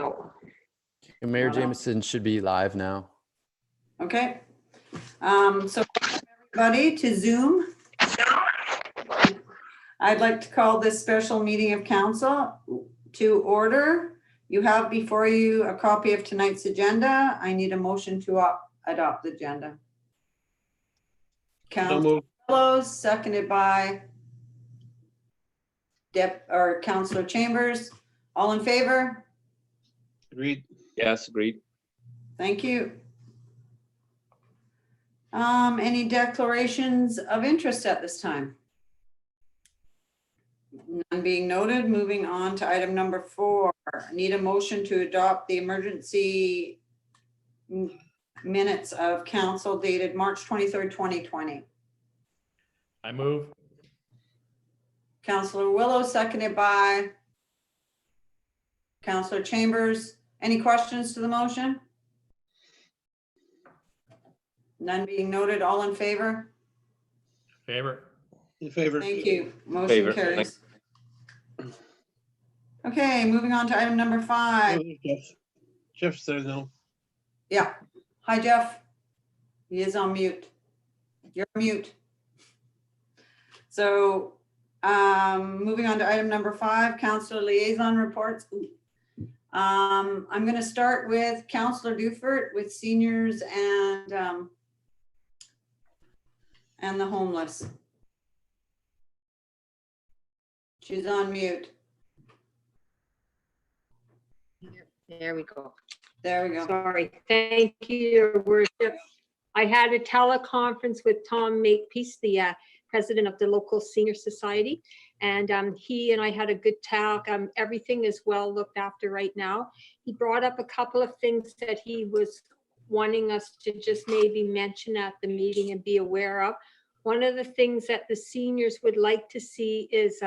know. And Mayor Jameson should be live now. Okay. So everybody to Zoom. I'd like to call this special meeting of council to order. You have before you a copy of tonight's agenda. I need a motion to adopt the agenda. Councilor Willows, seconded by Councilor Chambers. All in favor? Agreed. Yes, agreed. Thank you. Any declarations of interest at this time? None being noted. Moving on to item number 4. Need a motion to adopt the emergency minutes of council dated March 23rd, 2020. I move. Councilor Willow, seconded by Councilor Chambers. Any questions to the motion? None being noted. All in favor? Favor. In favor. Thank you. Motion Favor. carries. Okay, moving on to item number 5. Jeff's there now. Yeah. Hi, Jeff. He is on mute. You're mute. So moving on to item number 5, councilor liaison reports. I'm going to start with Councilor Dufert with seniors and the homeless. She's on mute. There we go. There we go. Sorry. Thank you, Your Worship. I had a teleconference with Tom Makepeace, the president of the local senior society, and he and I had a good talk. Everything is well looked after right now. He brought up a couple of things that he was wanting us to just maybe mention at the meeting and be aware of. One of the things that the seniors would like to see is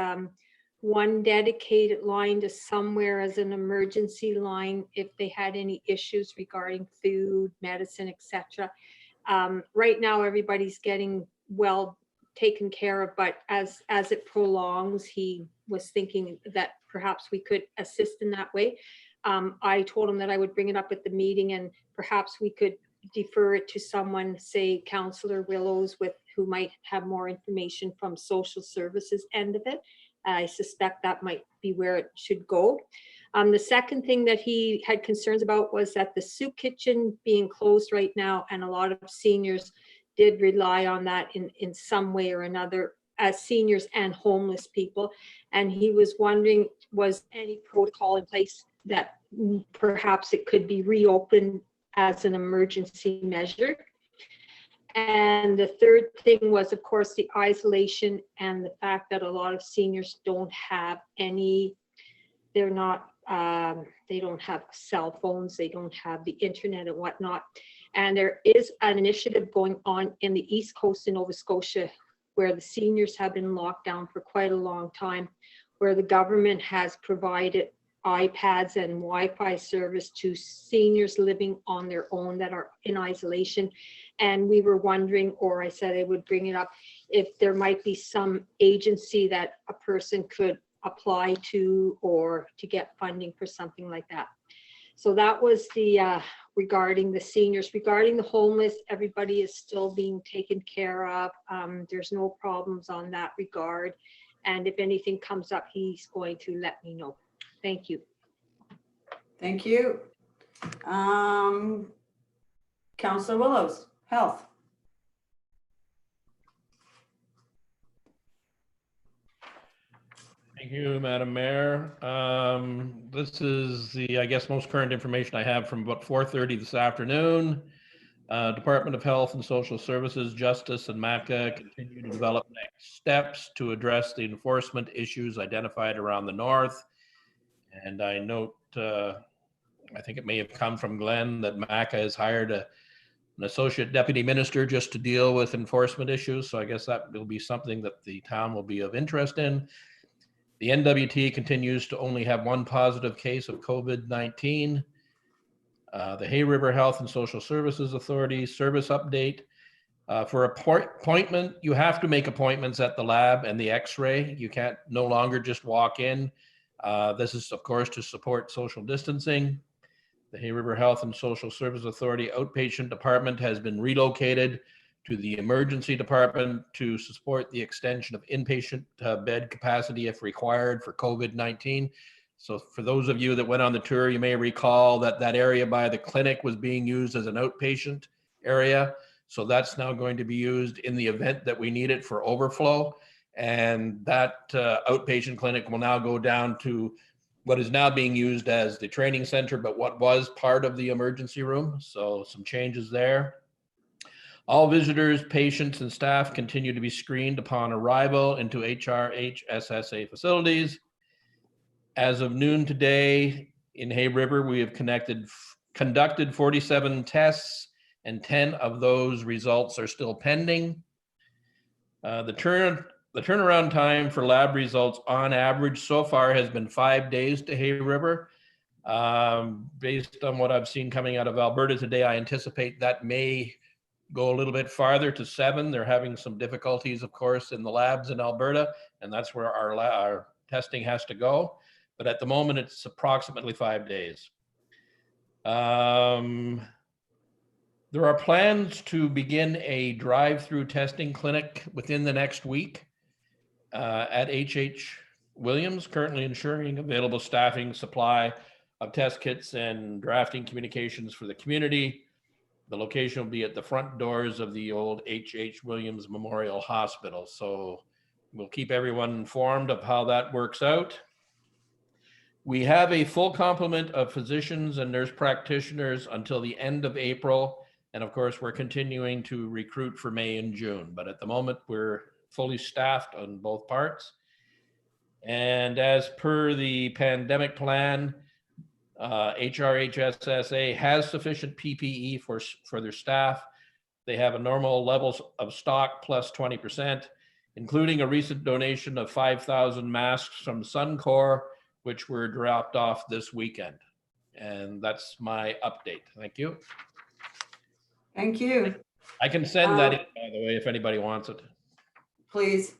one dedicated line to somewhere as an emergency line if they had any issues regarding food, medicine, etc. Right now, everybody's getting well taken care of, but as it prolongs, he was thinking that perhaps we could assist in that way. I told him that I would bring it up at the meeting and perhaps we could defer it to someone, say Councilor Willows, who might have more information from social services end of it. I suspect that might be where it should go. The second thing that he had concerns about was that the soup kitchen being closed right now, and a lot of seniors did rely on that in some way or another as seniors and homeless people. And he was wondering, was any protocol in place that perhaps it could be reopened as an emergency measure? And the third thing was, of course, the isolation and the fact that a lot of seniors don't have any, they don't have cell phones, they don't have the internet and whatnot. And there is an initiative going on in the East Coast in Nova Scotia where the seniors have been locked down for quite a long time, where the government has provided iPads and Wi-Fi service to seniors living on their own that are in isolation. And we were wondering, or I said I would bring it up, if there might be some agency that a person could apply to or to get funding for something like that. So that was the regarding the seniors. Regarding the homeless, everybody is still being taken care of. There's no problems on that regard. And if anything comes up, he's going to let me know. Thank you. Thank you. Councilor Willows, health. Thank you, Madam Mayor. This is the, I guess, most current information I have from about 4:30 this afternoon. Department of Health and Social Services, Justice, and MACA continue to develop next steps to address the enforcement issues identified around the north. And I note, I think it may have come from Glenn, that MACA has hired an associate deputy minister just to deal with enforcement issues. So I guess that will be something that the town will be of interest in. The NWT continues to only have one positive case of COVID-19. The Hay River Health and Social Services Authority service update. For appointment, you have to make appointments at the lab and the x-ray. You can't no longer just walk in. This is, of course, to support social distancing. The Hay River Health and Social Service Authority outpatient department has been relocated to the emergency department to support the extension of inpatient bed capacity if required for COVID-19. So for those of you that went on the tour, you may recall that that area by the clinic was being used as an outpatient area. So that's now going to be used in the event that we need it for overflow. And that outpatient clinic will now go down to what is now being used as the training center, but what was part of the emergency room. So some changes there. All visitors, patients, and staff continue to be screened upon arrival into HRHSSA facilities. As of noon today in Hay River, we have conducted 47 tests, and 10 of those results are still pending. The turnaround time for lab results on average so far has been 5 days to Hay River. Based on what I've seen coming out of Alberta today, I anticipate that may go a little bit farther to 7. They're having some difficulties, of course, in the labs in Alberta, and that's where our testing has to go. But at the moment, it's approximately 5 days. There are plans to begin a drive-through testing clinic within the next week at H.H. Williams, currently ensuring available staffing, supply of test kits, and drafting communications for the community. The location will be at the front doors of the old H.H. Williams Memorial Hospital. So we'll keep everyone informed of how that works out. We have a full complement of physicians and nurse practitioners until the end of April. And of course, we're continuing to recruit for May and June. But at the moment, we're fully staffed on both parts. And as per the pandemic plan, HRHSSA has sufficient PPE for their staff. They have a normal levels of stock plus 20%, including a recent donation of 5,000 masks from Suncor, which were dropped off this weekend. And that's my update. Thank you. Thank you. I can send that in, by the way, if anybody wants it. Please.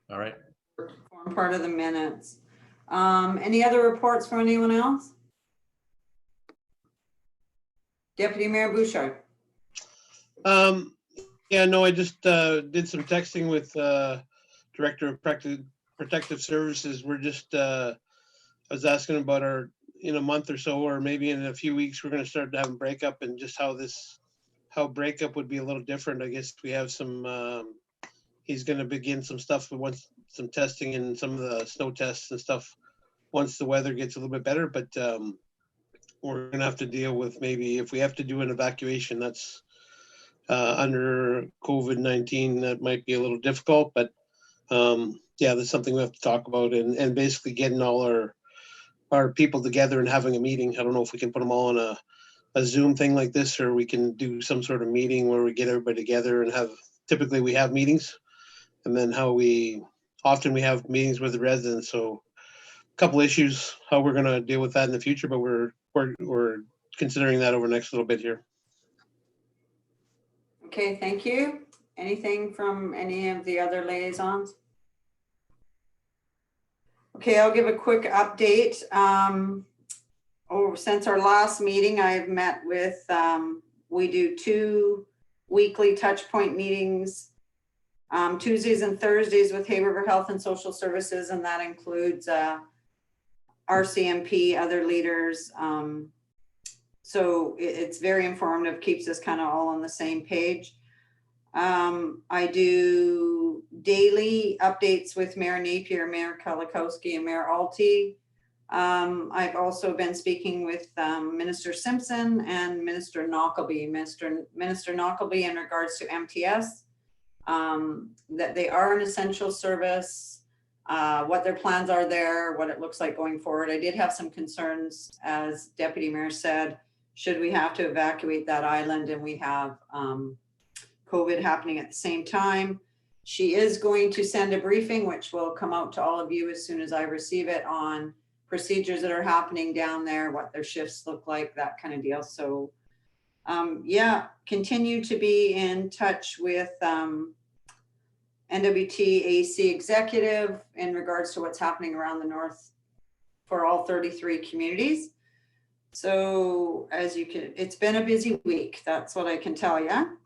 All right. Form part of the minutes. Any other reports from anyone else? Deputy Mayor Bouchard. Yeah, no, I just did some texting with Director of Protective Services. We're just, I was asking about our, in a month or so, or maybe in a few weeks, we're going to start having breakup, and just how breakup would be a little different. I guess we have some, he's going to begin some stuff, but once some testing and some of the snow tests and stuff, once the weather gets a little bit better, but we're going to have to deal with, maybe if we have to do an evacuation, that's under COVID-19, that might be a little difficult, but yeah, that's something we have to talk about, and basically getting all our people together and having a meeting. I don't know if we can put them all on a Zoom thing like this, or we can do some sort of meeting where we get everybody together and typically we have meetings, and then often we have meetings with the residents. So a couple issues, how we're going to deal with that in the future, but we're considering that over the next little bit here. Okay, thank you. Anything from any of the other liaisons? Okay, I'll give a quick update. Since our last meeting, I've met with, we do 2 weekly touch point meetings, Tuesdays and Thursdays with Hay River Health and Social Services, and that includes RCMP, other leaders. So it's very informative, keeps us kind of all on the same page. I do daily updates with Mayor Napier, Mayor Kulikowski, and Mayor Alty. I've also been speaking with Minister Simpson and Minister Knockleby. Minister Knockleby in regards to MTS, that they are an essential service, what their plans are there, what it looks like going forward. I did have some concerns, as Deputy Mayor said, should we have to evacuate that island and we have COVID happening at the same time. She is going to send a briefing, which will come out to all of you as soon as I receive it, on procedures that are happening down there, what their shifts look like, that kind of deal. So yeah, continue to be in touch with NWT AC executive in regards to what's happening around the for all 33 communities. So as you can, it's been a busy week. That's what I can tell you.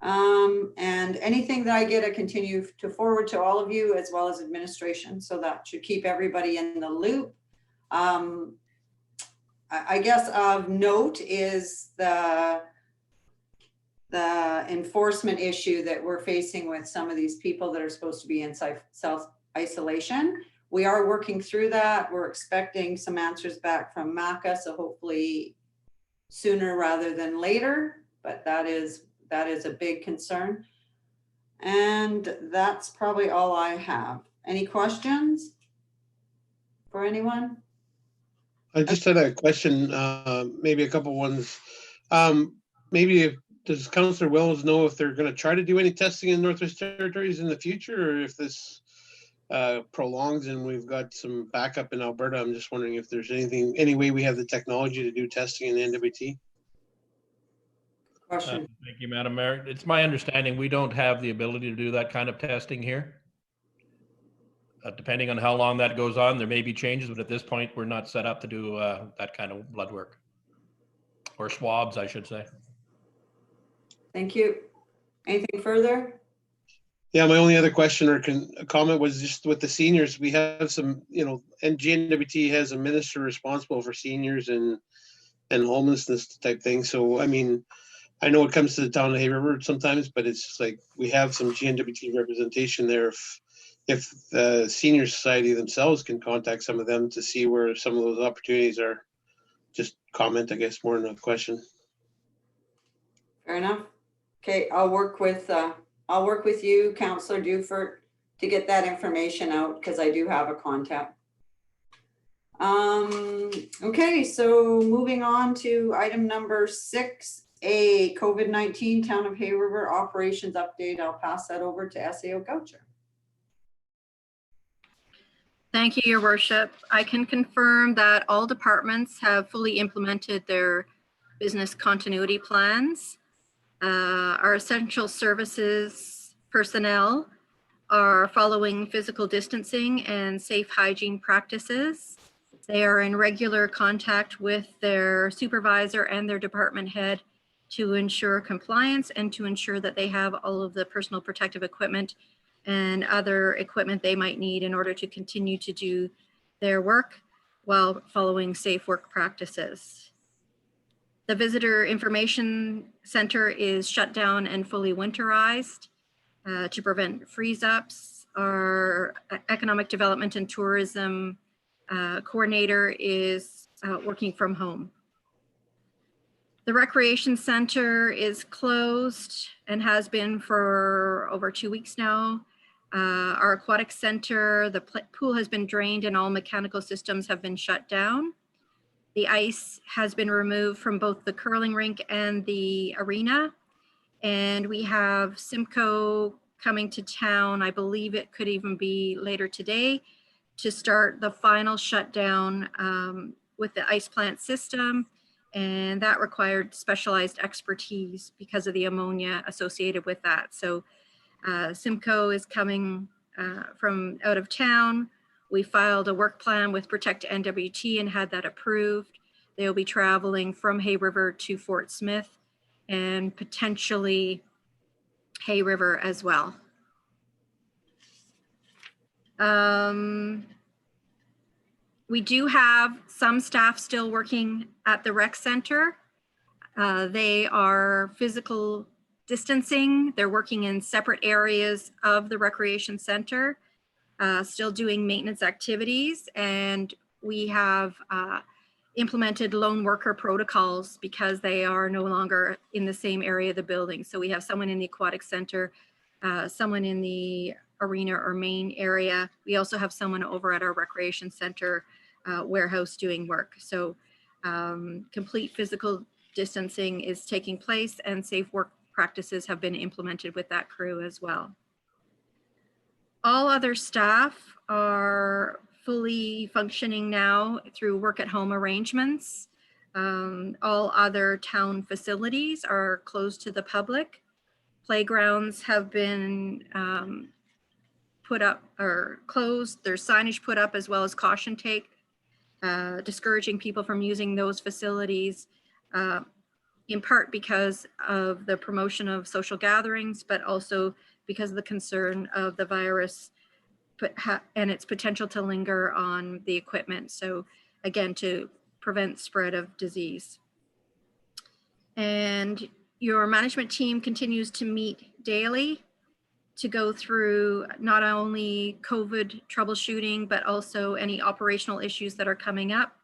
And anything that I get, I continue to forward to all of you as well as administration. So that should keep everybody in the loop. I guess of note is the enforcement issue that we're facing with some of these people that are supposed to be in self-isolation. We are working through that. We're expecting some answers back from MACA, so hopefully sooner rather than later, but that is a big concern. And that's probably all I have. Any questions for anyone? I just had a question, maybe a couple ones. Does Councillor Wells know if they're going to try to do any testing in Northwest Territories in the future, or if this prolongs and we've got some backup in Alberta? I'm just wondering if there's any way we have the technology to do testing in NWT. Question. Thank you, Madam Mayor. It's my understanding we don't have the ability to do that kind of testing here. Depending on how long that goes on, there may be changes, but at this point, we're not set up to do that kind of blood work. Or swabs, I should say. Thank you. Anything further? Yeah, my only other question or comment was just with the seniors. We have some, and GNWT has a minister responsible for seniors and homelessness type thing. So, I mean, I know it comes to the town of Hay River sometimes, but it's just like we have some GNWT representation there. If the senior society themselves can contact some of them to see where some of those opportunities are, just comment, I guess, more than a question. Fair enough. Okay, I'll work with you, Councillor Dufert, to get that information out because I do have a contact. Okay, so moving on to item number 6A, COVID-19 Town of Hay River operations update. I'll pass that over to SAO Goucher. Thank you, Your Worship. I can confirm that all departments have fully implemented their business continuity plans. Our essential services personnel are following physical distancing and safe hygiene practices. They are in regular contact with their supervisor and their department head to ensure compliance and to ensure that they have all of the personal protective equipment and other equipment they might need in order to continue to do their work while following safe work practices. The Visitor Information Center is shut down and fully winterized to prevent freeze-ups. Our Economic Development and Tourism coordinator is working from home. The Recreation Center is closed and has been for over 2 weeks now. Our Aquatic Center, the pool has been drained and all mechanical systems have been shut down. The ice has been removed from both the curling rink and the arena. And we have Simcoe coming to town. I believe it could even be later today to start the final shutdown with the ice plant system. And that required specialized expertise because of the ammonia associated with that. So Simcoe is coming from out of town. We filed a work plan with Protect NWT and had that approved. They'll be traveling from Hay River to Fort Smith and potentially Hay River as well. We do have some staff still working at the rec center. They are physical distancing. They're working in separate areas of the recreation center, still doing maintenance activities. And we have implemented lone worker protocols because they are no longer in the same area of the building. So we have someone in the aquatic center, someone in the arena or main area. We also have someone over at our recreation center warehouse doing work. So complete physical distancing is taking place and safe work practices have been implemented with that crew as well. All other staff are fully functioning now through work at home arrangements. All other town facilities are closed to the public. Playgrounds have been put up or closed. There's signage put up as well as caution tape discouraging people from using those facilities, in part because of the promotion of social gatherings, but also because of the concern of the virus and its potential to linger on the equipment. So again, to prevent spread of disease. And your management team continues to meet daily to go through not only COVID troubleshooting, but also any operational issues that are coming up.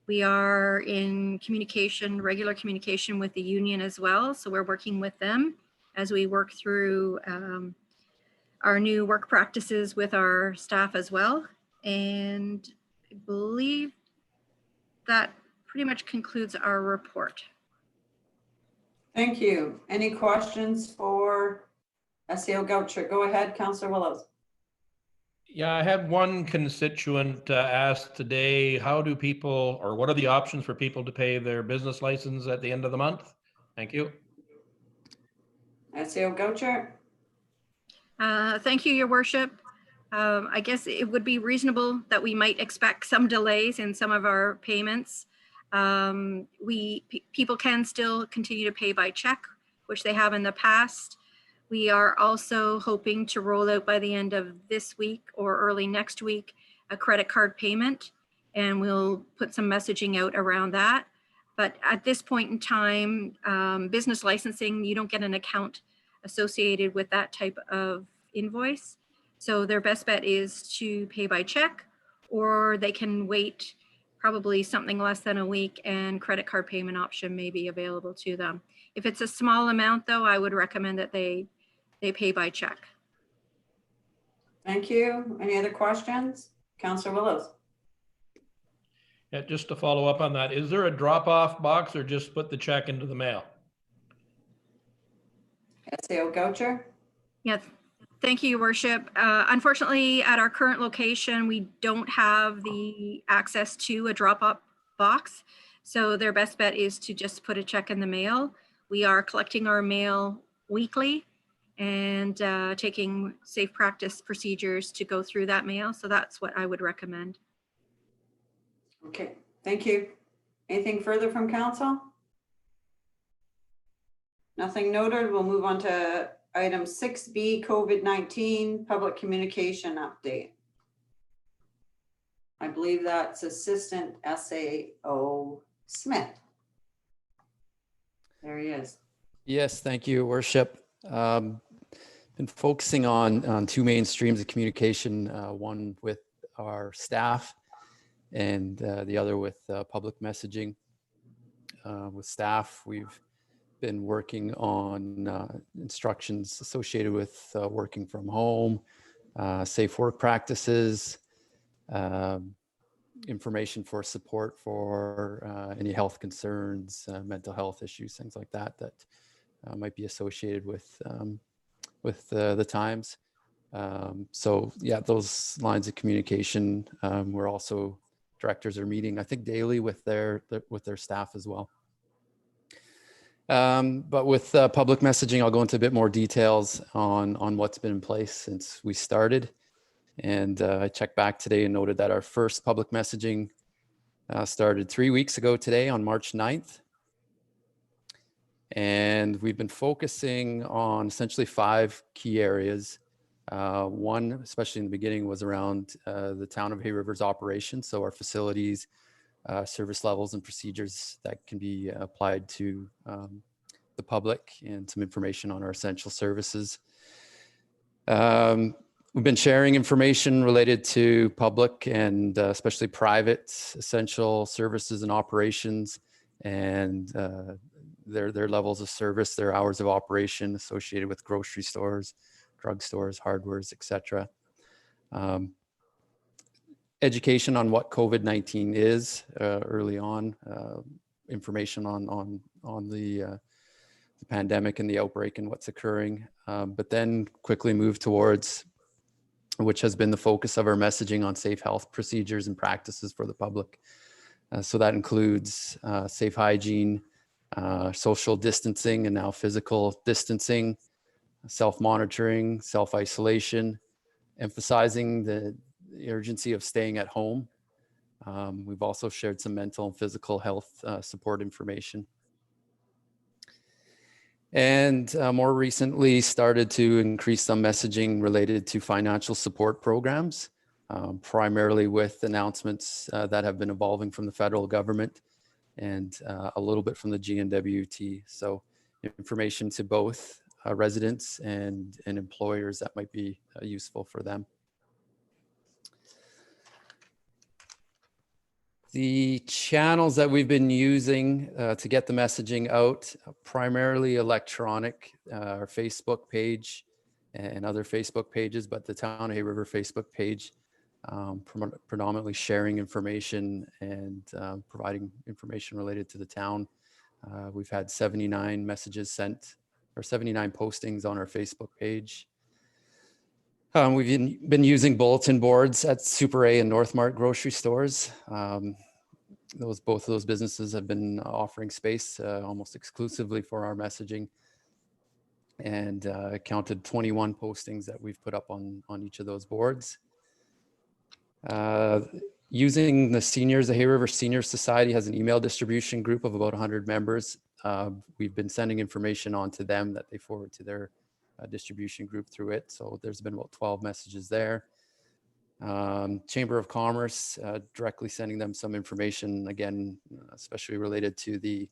We are in communication, regular communication with the union as well. So we're working with them as we work through our new work practices with our staff as well. And I believe that pretty much concludes our report. Thank you. Any questions for SAO Goucher? Go ahead, Councillor Willows. Yeah, I had one constituent ask today, how do people, or what are the options for people to pay their business license at the end of the month? Thank you. SAO Goucher? Thank you, Your Worship. I guess it would be reasonable that we might expect some delays in some of our payments. People can still continue to pay by check, which they have in the past. We are also hoping to roll out by the end of this week or early next week a credit card payment, and we'll put some messaging out around that. But at this point in time, business licensing, you don't get an account associated with that type of invoice. So their best bet is to pay by check, or they can wait probably something less than a week and credit card payment option may be available to them. If it's a small amount though, I would recommend that they pay by check. Thank you. Any other questions? Councillor Willows? Yeah, just to follow up on that, is there a drop-off box or just put the check into the mail? SAO Goucher? Yes, thank you, Your Worship. Unfortunately, at our current location, we don't have the access to a drop-off box. So their best bet is to just put a check in the mail. We are collecting our mail weekly and taking safe practice procedures to go through that mail. So that's what I would recommend. Okay, thank you. Anything further from council? Nothing noted. We'll move on to item 6B, COVID-19 public communication update. I believe that's Assistant SAO Smith. There he is. Yes, thank you, Worship. Been focusing on two main streams of communication, one with our staff and the other with public messaging. With staff, we've been working on instructions associated with working from home, safe work practices, information for support for any health concerns, mental health issues, things like that might be associated with the times. So yeah, those lines of communication. We're also, directors are meeting, I think, daily with their staff as well. But with public messaging, I'll go into a bit more details on what's been in place since we started. And I checked back today and noted that our first public messaging started 3 weeks ago today on March 9th. And we've been focusing on essentially 5 key areas. One, especially in the beginning, was around the town of Hay River's operations. So our facilities, service levels and procedures that can be applied to the public, and some information on our essential services. We've been sharing information related to public and especially private essential services and operations, and their levels of service, their hours of operation associated with grocery stores, drugstores, hardwares, etc. Education on what COVID-19 is early on, information on the pandemic and the outbreak and what's occurring, but then quickly move towards, which has been the focus of our messaging, on safe health procedures and practices for the public. So that includes safe hygiene, social distancing, and now physical distancing, self-monitoring, self-isolation, emphasizing the urgency of staying at home, We've also shared some mental and physical health support information. And more recently started to increase some messaging related to financial support programs, primarily with announcements that have been evolving from the federal government and a little bit from the GNWT. So information to both residents and employers that might be useful for them. The channels that we've been using to get the messaging out, primarily electronic, our Facebook page and other Facebook pages, but the Town of Hay River Facebook page, predominantly sharing information and providing information related to the town. We've had 79 messages sent, or 79 postings on our Facebook page. We've been using bulletin boards at Super A and North Mart grocery stores. Both of those businesses have been offering space almost exclusively for our messaging, and counted 21 postings that we've put up on each of those boards. Using the seniors, the Hay River Senior Society has an email distribution group of about 100 members. We've been sending information on to them that they forward to their distribution group through it. So there's been about 12 messages there. Chamber of Commerce, directly sending them some information, again, especially related to the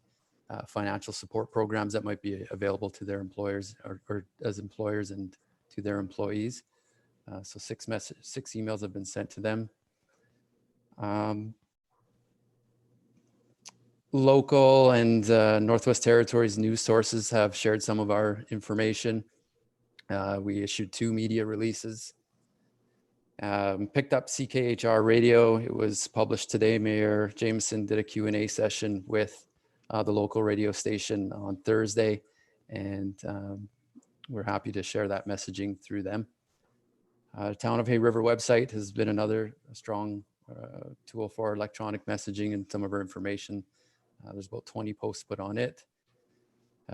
financial support programs that might be available to their employers or as employers and to their employees. So 6 emails have been sent to them. Local and Northwest Territories news sources have shared some of our information. We issued 2 media releases. Picked up CKHR radio. It was published today. Mayor Jameson did a Q&A session with the local radio station on Thursday, and we're happy to share that messaging through them. Town of Hay River website has been another strong tool for electronic messaging and some of our information. There's about 20 posts put on it.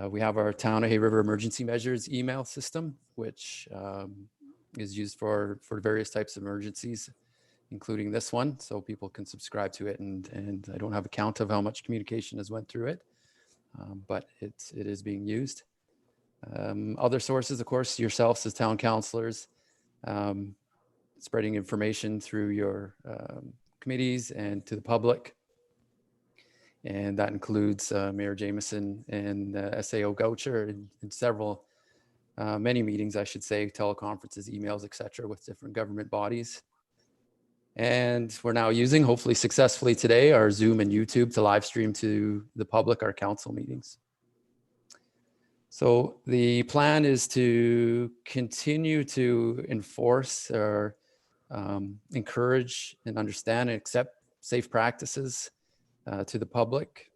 We have our Town of Hay River emergency measures email system, which is used for various types of emergencies, including this one. So people can subscribe to it, and I don't have a count of how much communication has went through it, but it is being used. Other sources, of course, yourselves as town councillors, spreading information through your committees and to the public. And that includes Mayor Jameson and SAO Goucher in several, many meetings, I should say, teleconferences, emails, etc., with different government bodies. And we're now using, hopefully successfully today, our Zoom and YouTube to live stream to the public our council meetings. So the plan is to continue to enforce or encourage and understand and accept safe practices to the public.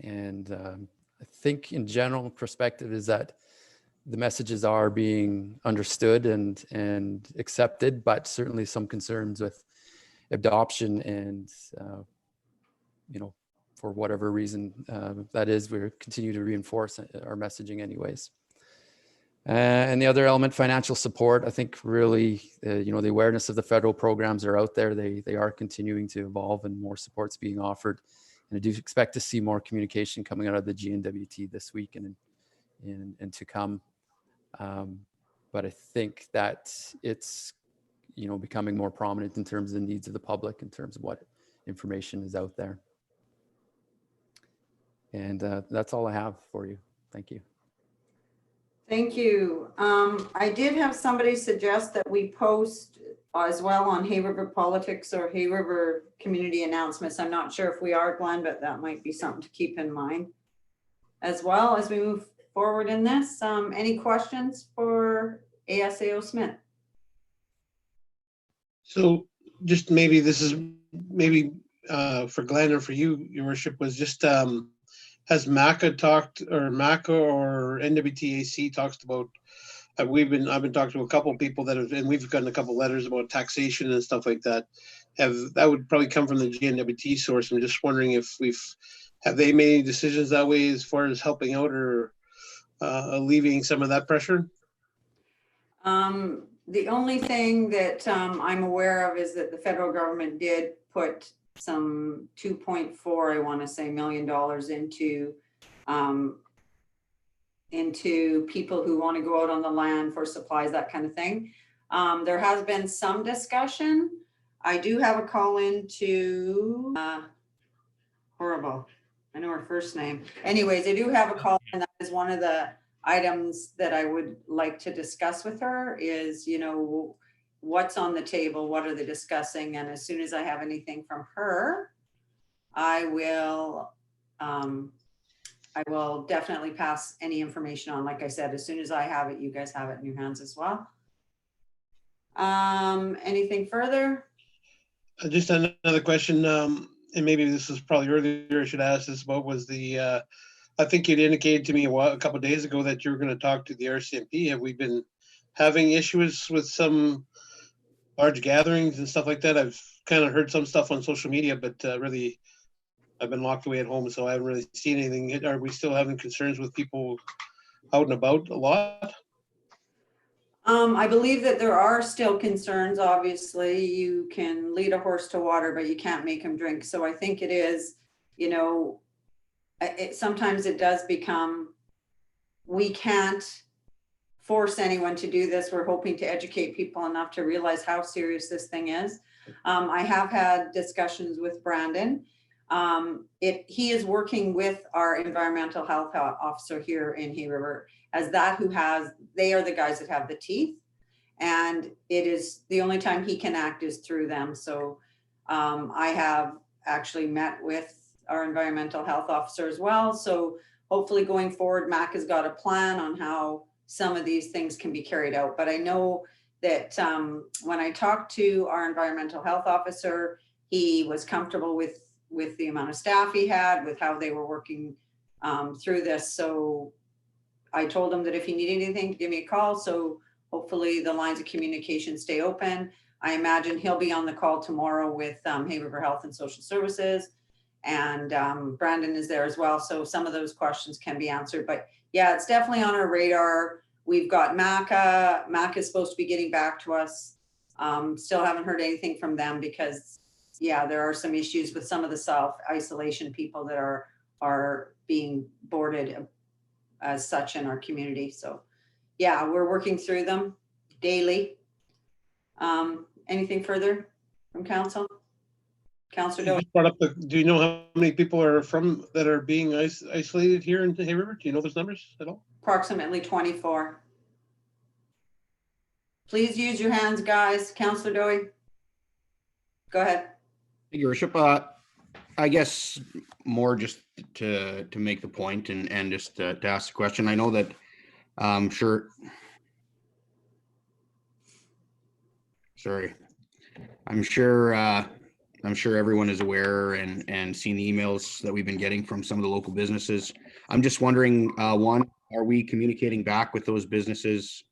And I think in general perspective is that the messages are being understood and accepted, but certainly some concerns with adoption and, you know, for whatever reason that is, we continue to reinforce our messaging anyways. And the other element, financial support, I think really, you know, the awareness of the federal programs are out there. They are continuing to evolve and more support's being offered. And I do expect to see more communication coming out of the GNWT this week and to come. But I think that it's, you know, becoming more prominent in terms of the needs of the public, in terms of what information is out there. And that's all I have for you. Thank you. Thank you. I did have somebody suggest that we post as well on Hay River Politics or Hay River Community Announcements. I'm not sure if we are, Glenn, but that might be something to keep in mind as well as we move forward in this. Any questions for ASAO Smith? So just maybe this is maybe for Glenn or for you, Your Worship, was just has MACA talked, or MACA or NWTAC talks about, I've been talking to a couple of people that have, and we've gotten a couple of letters about taxation and stuff like that. That would probably come from the GNWT source. I'm just wondering if have they made any decisions that way as far as helping out or alleviating some of that pressure? The only thing that I'm aware of is that the federal government did put some 2.4, I want to say, $1 million into people who want to go out on the land for supplies, that kind of thing. There has been some discussion. I do have a call into horrible. I know her first name. Anyways, I do have a call, and that is one of the items that I would like to discuss with her is, you know, what's on the table, what are they discussing? And as soon as I have anything from her, I will definitely pass any information on. Like I said, as soon as I have it, you guys have it in your hands as well. Anything further? Just another question, and maybe this was probably earlier I should ask this about, was the, I think you'd indicated to me a couple of days ago that you were going to talk to the RCMP. Have we been having issues with some large gatherings and stuff like that? I've kind of heard some stuff on social media, but really I've been locked away at home, so I haven't really seen anything. Are we still having concerns with people out and about a lot? I believe that there are still concerns. Obviously, you can lead a horse to water, but you can't make him drink. So I think it is, you know, sometimes it does become, we can't force anyone to do this. We're hoping to educate people enough to realize how serious this thing is. I have had discussions with Brandon. He is working with our environmental health officer here in Hay River, as they are the guys that have the teeth, and it is the only time he can act is through them. So I have actually met with our environmental health officer as well. So hopefully going forward, Mac has got a plan on how some of these things can be carried out. But I know that when I talked to our environmental health officer, he was comfortable with the amount of staff he had, with how they were working through this. So I told him that if he needed anything, give me a call. So hopefully the lines of communication stay open. I imagine he'll be on the call tomorrow with Hay River Health and Social Services, and Brandon is there as well. So some of those questions can be answered, but yeah, it's definitely on our radar. We've got MACA. MACA is supposed to be getting back to us. Still haven't heard anything from them because yeah, there are some issues with some of the self-isolation people that are being boarded as such in our community. So yeah, we're working through them daily. Anything further from council? Councilor You Doe? just brought up do you know how many people are that are being isolated here in Hay River? Do you know those numbers at all? Approximately 24. Please use your hands, guys. Councilor Doe? Go ahead. Your worship, I guess more just to make the point and just to ask the question. I know that I'm sure everyone is aware and seen the emails that we've been getting from some of the local businesses. I'm just wondering, one, are we communicating back with those businesses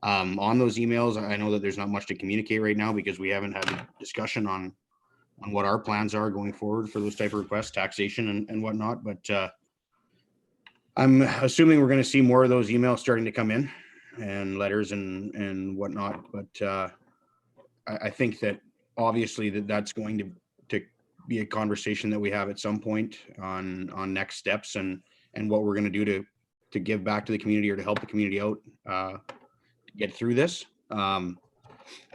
on those emails? I know that there's not much to communicate right now because we haven't had a discussion on what our plans are going forward for those type of requests, taxation and whatnot. But I'm assuming we're going to see more of those emails starting to come in and letters and whatnot. But I think that obviously that's going to be a conversation that we have at some point on next steps and what we're going to do to give back to the community or to help the community out to get through this.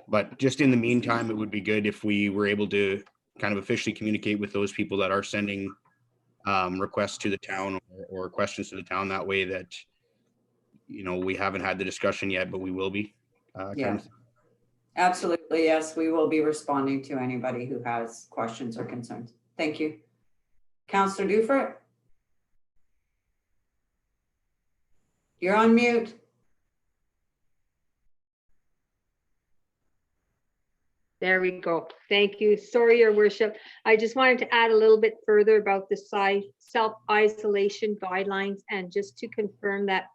But just in the meantime, it would be good if we were able to kind of officially communicate with those people that are sending requests to the town or questions to the town, that way that, you know, we haven't had the discussion yet, but we will be. Yeah, absolutely. Yes, we will be responding to anybody who has questions or concerns. Thank you. Councillor Dufert? You're on mute. There we go. Thank you. Sorry, Your Worship. I just wanted to add a little bit further about the self-isolation guidelines, and just to confirm that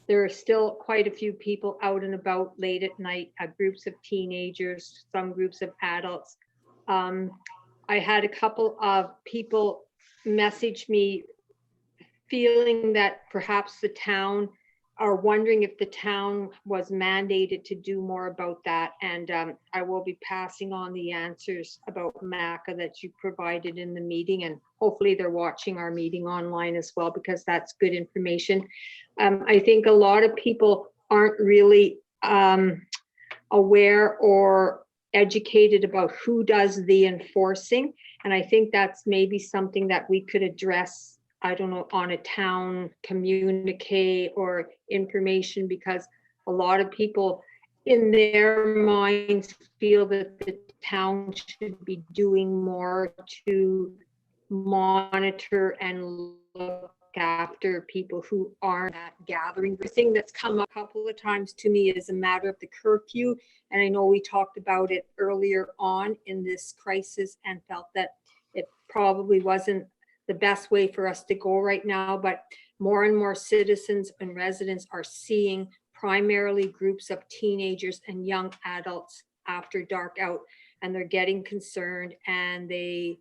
there are still quite a few people out and about late at night, groups of teenagers, some groups of adults. I had a couple of people message me feeling that perhaps the town are wondering if the town was mandated to do more about that. And I will be passing on the answers about MACA that you provided in the meeting, and hopefully they're watching our meeting online as well, because that's good information. I think a lot of people aren't really aware or educated about who does the enforcing. And I think that's maybe something that we could address, I don't know, on a town communique or information, because a lot of people in their minds feel that the town should be doing more to monitor and look after people who aren't at gathering. The thing that's come up a couple of times to me is a matter of the curfew. And I know we talked about it earlier on in this crisis and felt that it probably wasn't the best way for us to go right now, but more and more citizens and residents are seeing primarily groups of teenagers and young adults after dark out, and they're getting concerned, and they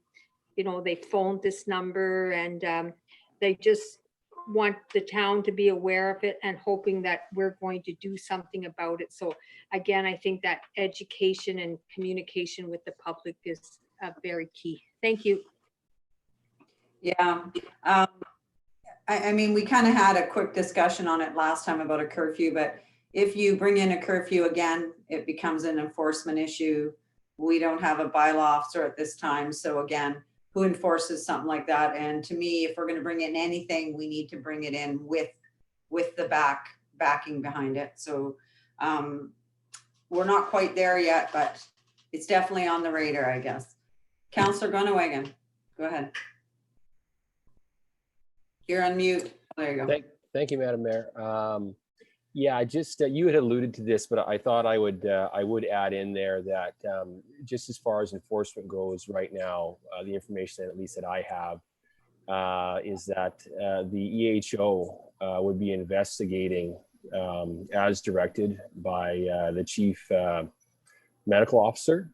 phoned this number, and they just want the town to be aware of it and hoping that we're going to do something about it. So again, I think that education and communication with the public is very key. Thank you. Yeah. I mean, we kind of had a quick discussion on it last time about a curfew, but if you bring in a curfew again, it becomes an enforcement issue. We don't have a bylaw officer at this time. So again, who enforces something like that? And to me, if we're going to bring in anything, we need to bring it in with the backing behind it. So we're not quite there yet, but it's definitely on the radar, I guess. Councillor Grunewagen, go ahead. You're on mute. There you go. Thank you, Madam Mayor. Yeah, just you had alluded to this, but I thought I would add in there that just as far as enforcement goes right now, the information that at least that I have is that the EHO would be investigating as directed by the chief medical officer,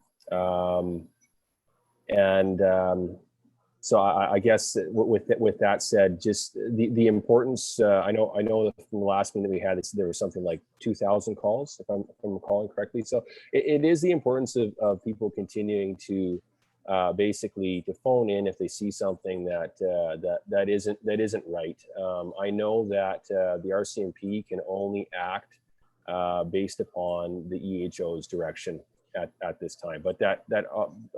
so I guess with that said, just the importance. I know that from the last meeting that we had, there was something like 2,000 calls, if I'm recalling correctly. So it is the importance of people continuing to basically to phone in if they see something that isn't right. I know that the RCMP can only act based upon the EHO's direction at this time, but that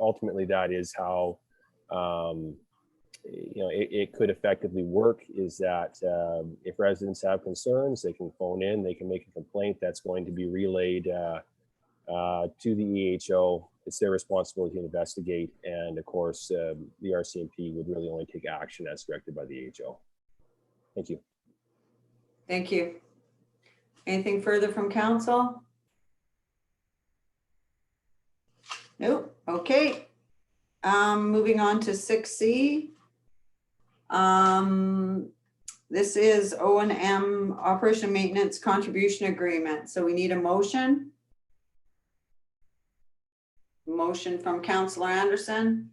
ultimately that is how. It could effectively work, is that if residents have concerns, they can phone in, they can make a complaint that's going to be relayed to the EHO. It's their responsibility to investigate, and of course the RCMP would really only take action as directed by the EHO. Thank you. Thank you. Anything further from council? Nope. Okay. Moving on to 6C. This is O&M Operation Maintenance Contribution Agreement. So we need a motion. Motion from Councillor Anderson.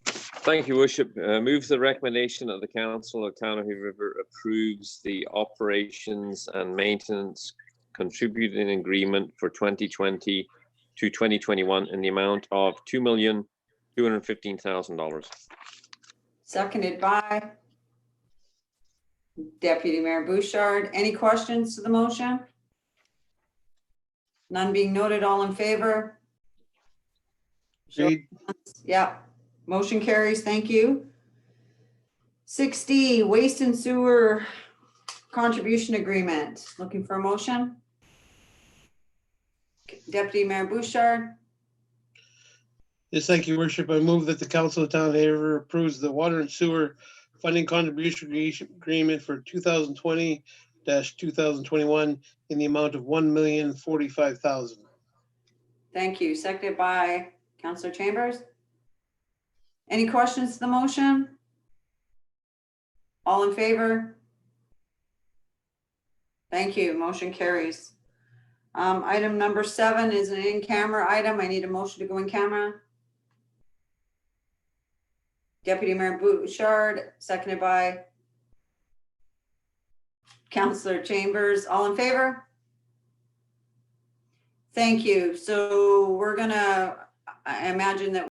Thank you, Worship. Move the recommendation that the Council of Town of Hood River approves the operations and maintenance contributing agreement for 2020 to 2021 in the amount of $2,215,000. Seconded by Deputy Mayor Bouchard. Any questions to the motion? None being noted. All in favor? Agreed. Yeah. Motion carries. Thank you. 6D, Waste and Sewer Contribution Agreement. Looking for a motion? Deputy Mayor Bouchard. Yes, thank you, Worship. I move that the Council of Town of Hay River approves the water and sewer funding contribution agreement for 2020-2021 in the amount of $1,045,000. Thank you. Seconded by Councillor Chambers. Any questions to the motion? All in favor? Thank you. Motion carries. Item number 7 is an in-camera item. I need a motion to go in camera. Deputy Mayor Bouchard, seconded by Councillor Chambers. All in favor? Thank you. So we're gonna, I imagine that